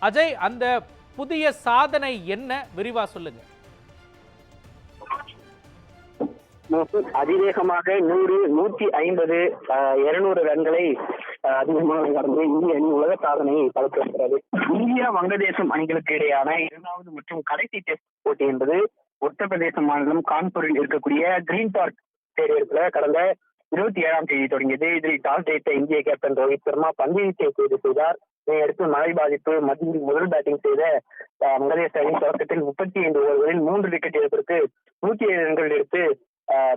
அஜய், அந்த புதிய சாதனை என்ன, விரிவா சொல்லுங்க. அதிவேகமாக 100, 150, 200 ரன்களை அதிகமாக கடந்து இந்திய அணி உலக சாதனையை படைத்திருக்கிறது. இந்தியா வங்கதேசம் அணிகளுக்கு இடையான இரண்டாவது மற்றும் கடைசி டெஸ்ட் போட்டி என்பது உத்தரப்பிரதேச மாநிலம் கான்பூரில் இருக்கக்கூடிய கிரீன் பார்க் ஸ்டேடியத்துல கடந்த 27ஆம் தேதி தொடங்கியது. இதில் டாஸ் ஜெயித்த இந்திய கேப்டன் ரோஹித் சர்மா பந்து வீச்சை தேர்வு செய்தார். இதையடுத்து மழை பாதிப்பு மத்தியில் முதல் பேட்டிங் செய்த வங்கதேச அணி தொடக்கத்தில் 35 ஓவர்களில் 3 விக்கெட் இழப்பிற்கு 107 ரன்கள் எடுத்து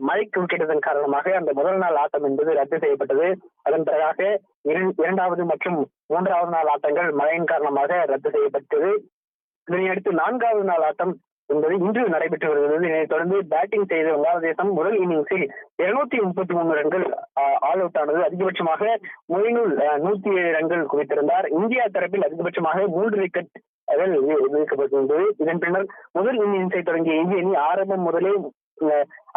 மழை குறுக்கிட்டதன் காரணமாக அந்த முதல் நாள் ஆட்டம் என்பது ரத்து செய்யப்பட்டது. அதன் பிறகாக இரண்டாவது மற்றும் மூன்றாவது நாள் ஆட்டங்கள் மழையின் காரணமாக ரத்து செய்யப்பட்டது. இதனையடுத்து 4வது நாள் ஆட்டம் என்பது இன்று நடைபெற்று வருகிறது. இதனைத் தொடர்ந்து பேட்டிங் செய்த வங்காளதேசம் முதல் இன்னிங்ஸில் 233 ரன்கள் ஆல் அவுட் ஆனது. அதிகபட்சமாக மொயினுல் 107 ரன்கள் குவித்திருந்தார். இந்தியா தரப்பில் அதிகபட்சமாக 3 விக்கெட் வீழ்க்கப்பட்டிருந்தது. இதன் பின்னர் முதல் இன்னிங்ஸை தொடங்கிய இந்திய அணி ஆரம்பம் முதலே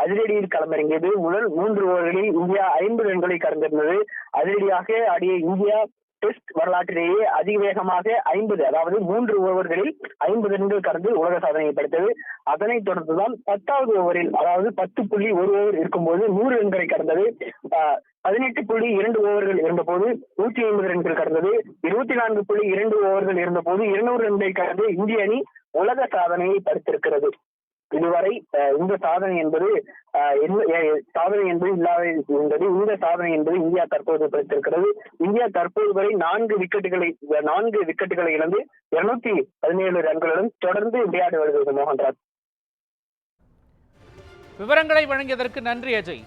அதிரடியில் களமிறங்கியது. முதல் 3 ஓவர்களில் இந்தியா 50 ரன்களை கடந்திருந்தது. அதிரடியாக ஆடிய இந்தியா டெஸ்ட் வரலாற்றிலேயே அதிவேகமாக 50, அதாவது 3 ஓவர்களில் 50 ரன்கள் கடந்து உலக சாதனையை படைத்தது. அதனைத் தொடர்ந்துதான் 10வது ஓவரில், அதாவது 10.1 ஓவர் இருக்கும்போது 100 ரன்களை கடந்தது. 18.2 ஓவர்கள் இருந்தபோது 150 ரன்கள் கடந்தது. 24.2 ஓவர்கள் இருந்தபோது 200 ரன்களை கடந்து இந்திய அணி உலக சாதனையை படைத்திருக்கிறது. இதுவரை இந்த சாதனை என்பது இல்லாத இருந்தது. இந்த சாதனை என்பது இந்தியா தற்போது படைத்திருக்கிறது. இந்தியா தற்போது வரை 4 விக்கெட்டுகளை இழந்து 217 ரன்களுடன் தொடர்ந்து விளையாடி வருகிறது. மோகன்ராஜ், விவரங்களை வழங்கியதற்கு நன்றி அஜய்.